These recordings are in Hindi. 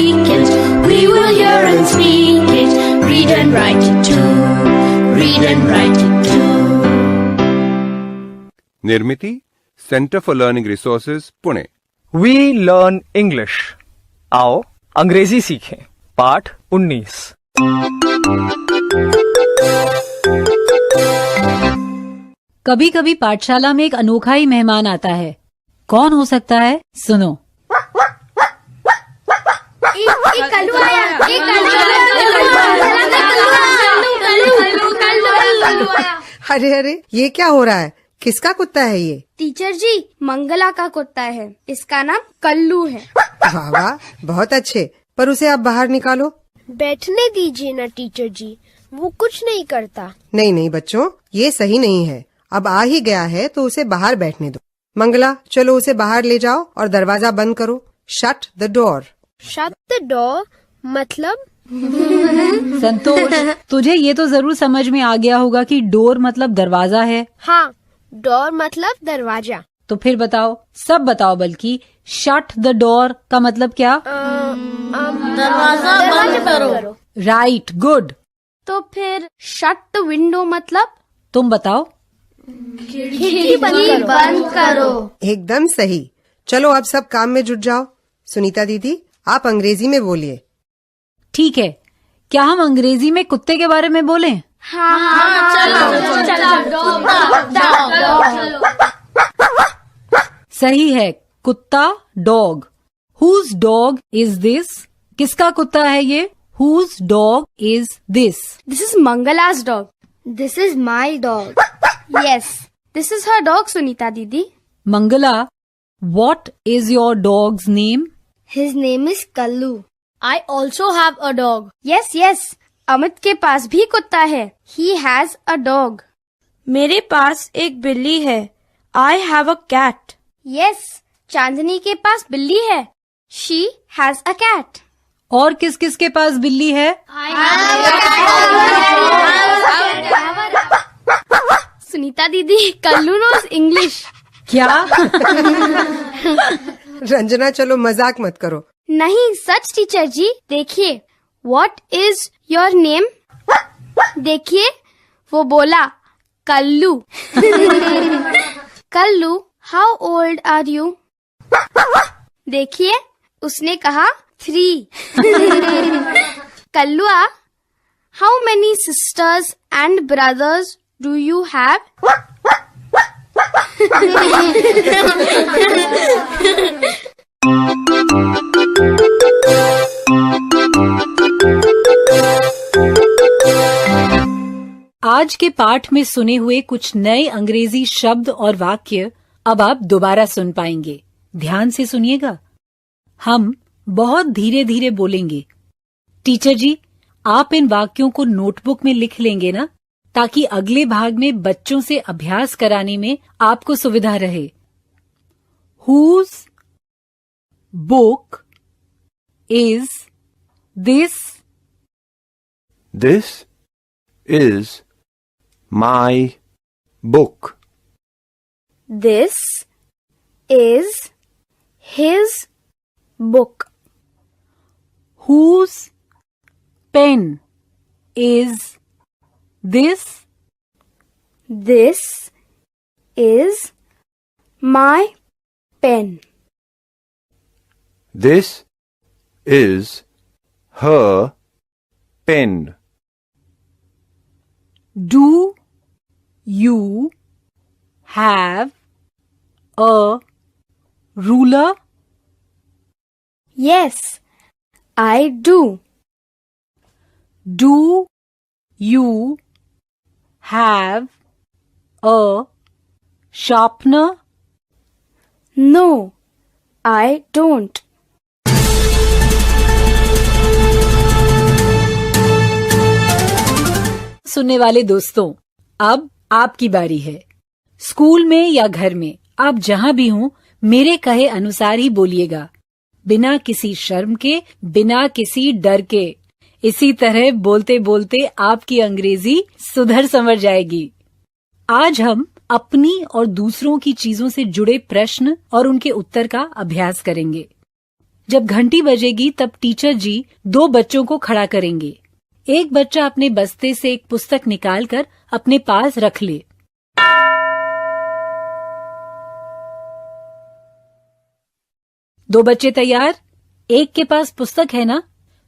speak it. We will hear and speak it. Read and write it too. Read and write it too. Nirmiti centre for learning resources Pune. We learn English. आओ अंग्रेजी सीखें। पाठ 19। कभी कभी पाठशाला में एक अनोखा ही मेहमान आता है। कौन हो सकता है? सुनो। अरे अरे, ये क्या हो रहा है? किसका कुत्ता है ये? टीचर जी, मंगला का कुत्ता है। इसका नाम कल्लू है। वाह वाह, बहुत अच्छे। पर उसे आप बाहर निकालो। बैठने दीजिए ना टीचर जी, वो कुछ नहीं करता। नहीं नहीं बच्चों, ये सही नहीं है। अब आ ही गया है तो उसे बाहर बैठने दो। मंगला, चलो उसे बाहर ले जाओ और दरवाजा बंद करो। Shut the door. Shut the door मतलब? संतोष, तुझे ये तो जरूर समझ में आ गया होगा कि डोर मतलब दरवाजा है। हाँ, डोर मतलब दरवाजा। तो फिर बताओ, सब बताओ, बल्कि शट द डोर का मतलब क्या? दरवाजा बंद करो। Right, good. तो फिर शट द विंडो मतलब? तुम बताओ। खिड़की बंद करो। एकदम सही। चलो अब सब काम में जुट जाओ। सुनीता दीदी, आप अंग्रेजी में बोलिए। ठीक है, क्या हम अंग्रेजी में कुत्ते के बारे में बोलें? हाँ, सही है, कुत्ता, dog. Whose dog is this? किसका कुत्ता है ये? Whose dog is this? This is Mangala's dog. This is my dog. Yes, this is her dog, Sunita didi. Mangala, what is your dog's name? His name is Kallu. I also have a dog. Yes, yes, Amit के पास भी कुत्ता है। He has a dog. मेरे पास एक बिल्ली है। I have a cat. Yes, चांदनी के पास बिल्ली है। She has a cat. और किस किस के पास बिल्ली है? सुनीता दीदी, कल्लू नोज इंग्लिश। क्या? रंजना, चलो मजाक मत करो। नहीं, सच टीचर जी। देखिए, What is your name? देखिए, वो बोला Kullu. Kullu, how old are you? देखिए, उसने कहा 3। कल्लुआ, how many sisters and brothers do you have? आज के पाठ में सुने हुए कुछ नए अंग्रेजी शब्द और वाक्य अब आप दोबारा सुन पाएंगे। ध्यान से सुनिएगा। हम बहुत धीरे धीरे बोलेंगे। टीचर जी, आप इन वाक्यों को नोटबुक में लिख लेंगे ना, ताकि अगले भाग में बच्चों से अभ्यास कराने में आपको सुविधा रहे। Whose book is this? This is my book. This is his book. Whose pen is this? This is my pen. This is her pen. Do you have a ruler? Yes, I do. Do you have a sharpener? No, I don't. सुनने वाले दोस्तों, अब आपकी बारी है। स्कूल में या घर में, आप जहां भी हों, मेरे कहे अनुसार ही बोलिएगा, बिना किसी शर्म के, बिना किसी डर के। इसी तरह बोलते बोलते आपकी अंग्रेजी सुधर संवर जाएगी। आज हम अपनी और दूसरों की चीजों से जुड़े प्रश्न और उनके उत्तर का अभ्यास करेंगे। जब घंटी बजेगी तब टीचर जी 2 बच्चों को खड़ा करेंगे। एक बच्चा अपने बस्ते से एक पुस्तक निकालकर अपने पास रख ले। दो बच्चे तैयार? एक के पास पुस्तक है ना?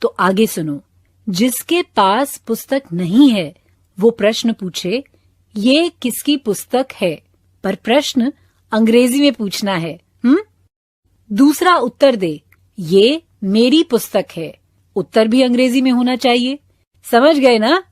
तो आगे सुनो। जिसके पास पुस्तक नहीं है वो प्रश्न पूछे, ये किसकी पुस्तक है? पर प्रश्न अंग्रेजी में पूछना है। दूसरा उत्तर दे, ये मेरी पुस्तक है। उत्तर भी अंग्रेजी में होना चाहिए। समझ गए ना?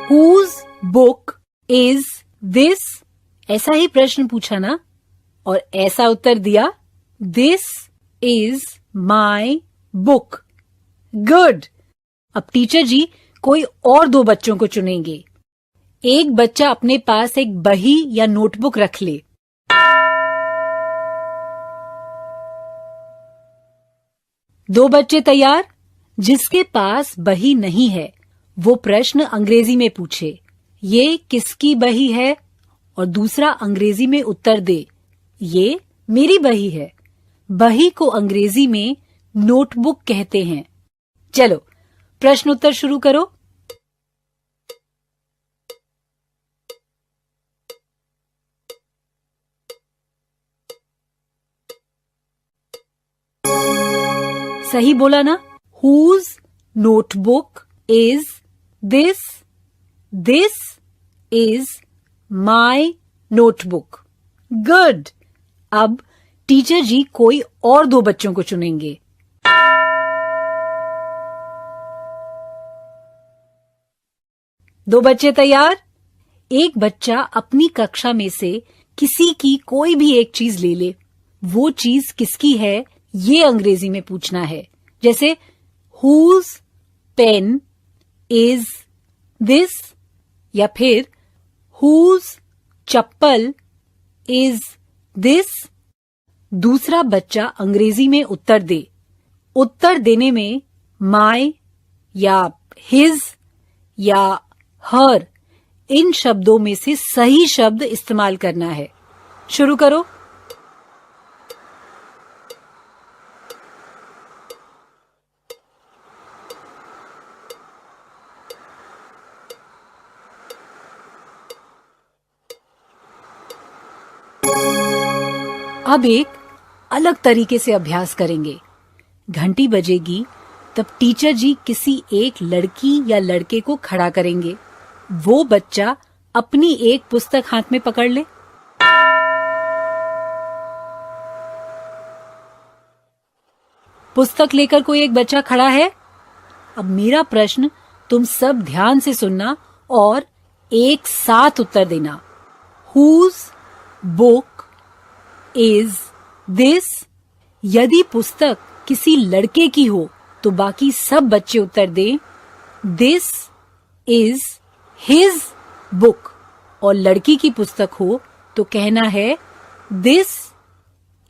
Whose book is this? ऐसा ही प्रश्न पूछा ना, और ऐसा उत्तर दिया, This is my book. Good. अब टीचर जी कोई और 2 बच्चों को चुनेंगे। एक बच्चा अपने पास एक बही या नोटबुक रख ले। दो बच्चे तैयार? जिसके पास बही नहीं है वो प्रश्न अंग्रेजी में पूछे, ये किसकी बही है? और दूसरा अंग्रेजी में उत्तर दे, ये मेरी बही है। बही को अंग्रेजी में नोटबुक कहते हैं। चलो प्रश्न उत्तर शुरू करो। सही बोला ना? Whose notebook is this? This is my notebook. Good. अब टीचर जी कोई और 2 बच्चों को चुनेंगे। दो बच्चे तैयार? एक बच्चा अपनी कक्षा में से किसी की कोई भी एक चीज ले ले। वो चीज किसकी है ये अंग्रेजी में पूछना है। जैसे whose pen is this, या फिर whose चप्पल is this। दूसरा बच्चा अंग्रेजी में उत्तर दे। उत्तर देने में my या his या her इन शब्दों में से सही शब्द इस्तेमाल करना है। शुरू करो। अब एक अलग तरीके से अभ्यास करेंगे। घंटी बजेगी तब टीचर जी किसी एक लड़की या लड़के को खड़ा करेंगे। वो बच्चा अपनी एक पुस्तक हाथ में पकड़ ले। पुस्तक लेकर कोई एक बच्चा खड़ा है। अब मेरा प्रश्न तुम सब ध्यान से सुनना और एक साथ उत्तर देना। Whose book is this? यदि पुस्तक किसी लड़के की हो तो बाकी सब बच्चे उत्तर दें This is his book, और लड़की की पुस्तक हो तो कहना है This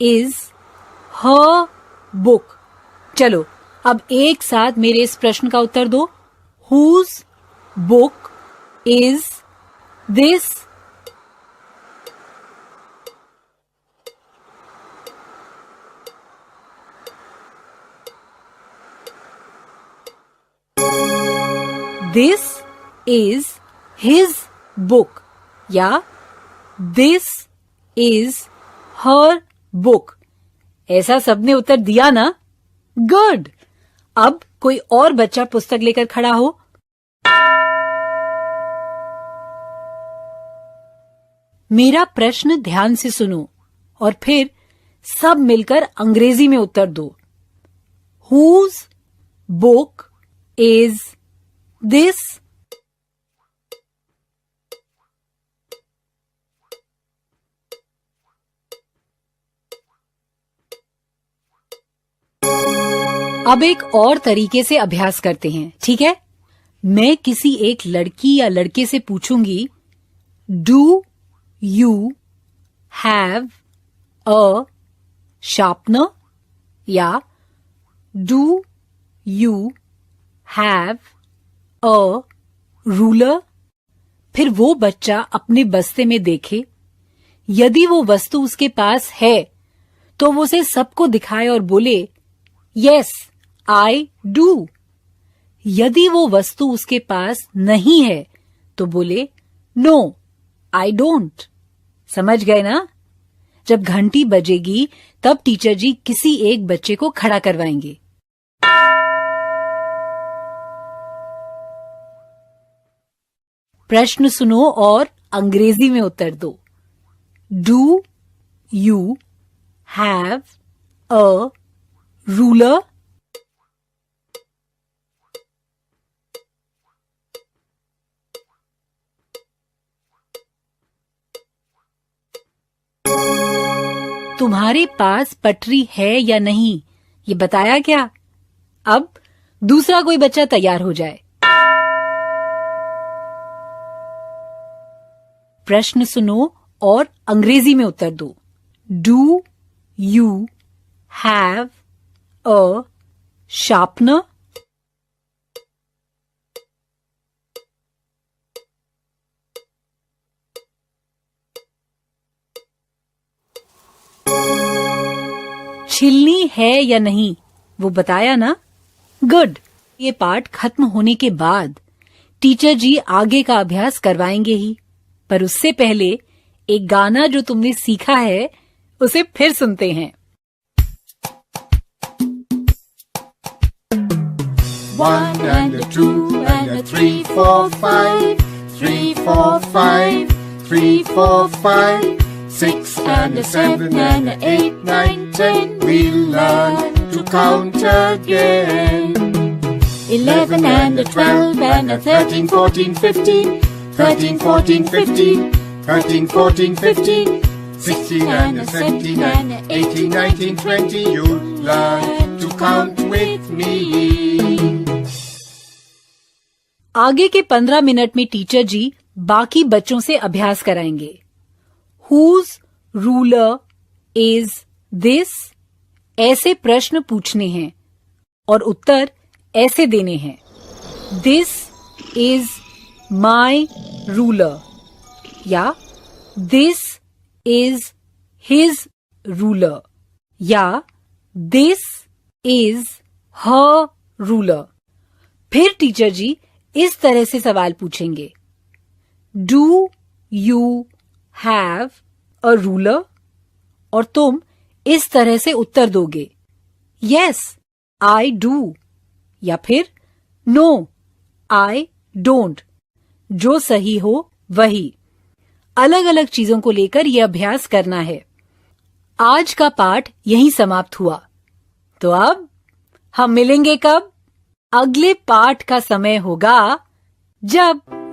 is her book। चलो अब एक साथ मेरे इस प्रश्न का उत्तर दो। Whose book is this? This is his book या This is her book। ऐसा सबने उत्तर दिया ना? गुड। अब कोई और बच्चा पुस्तक लेकर खड़ा हो। मेरा प्रश्न ध्यान से सुनो और फिर सब मिलकर अंग्रेजी में उत्तर दो। Whose book is this? अब एक और तरीके से अभ्यास करते हैं, ठीक है? मैं किसी एक लड़की या लड़के से पूछूंगी, do you have a sharpener या do you have a ruler? फिर वो बच्चा अपने बस्ते में देखे, यदि वो वस्तु उसके पास है तो वो उसे सबको दिखाए और बोले यस आई डू। यदि वो वस्तु उसके पास नहीं है तो बोले नो आई डोंट। समझ गए ना? जब घंटी बजेगी तब टीचर जी किसी एक बच्चे को खड़ा करवाएंगे। प्रश्न सुनो और अंग्रेजी में उत्तर दो। Do you have a ruler? तुम्हारे पास पटरी है या नहीं, ये बताया क्या? अब दूसरा कोई बच्चा तैयार हो जाए। प्रश्न सुनो और अंग्रेजी में उत्तर दो। Do you have a sharpener? छिलनी है या नहीं, वो बताया ना? गुड। ये पाठ खत्म होने के बाद टीचर जी आगे का अभ्यास करवाएंगे ही, पर उससे पहले एक गाना जो तुमने सीखा है उसे फिर सुनते हैं। 1 and a 2 and a 3, 4, 5. 3, 4, 5. 3, 4, 5. 6 and a 7 and a 8, 9, 10. We'll learn to count again. 11 and a 12 and a 13, 14, 15. 13, 14, 15. 13, 14, 15. 16 and a 17 and a 18, 19, 20. You'll learn to count with me. आगे के 15 मिनट में टीचर जी बाकी बच्चों से अभ्यास कराएंगे। Whose ruler is this? ऐसे प्रश्न पूछने हैं और उत्तर ऐसे देने हैं। This is my ruler या This is his ruler या This is her ruler। फिर टीचर जी इस तरह से सवाल पूछेंगे। Do you have a ruler? और तुम इस तरह से उत्तर दोगे, यस आई डू या फिर नो आई डोंट। जो सही हो वही। अलग अलग चीजों को लेकर यह अभ्यास करना है। आज का पाठ यहीं समाप्त हुआ। तो अब हम मिलेंगे कब? अगले पाठ का समय होगा जब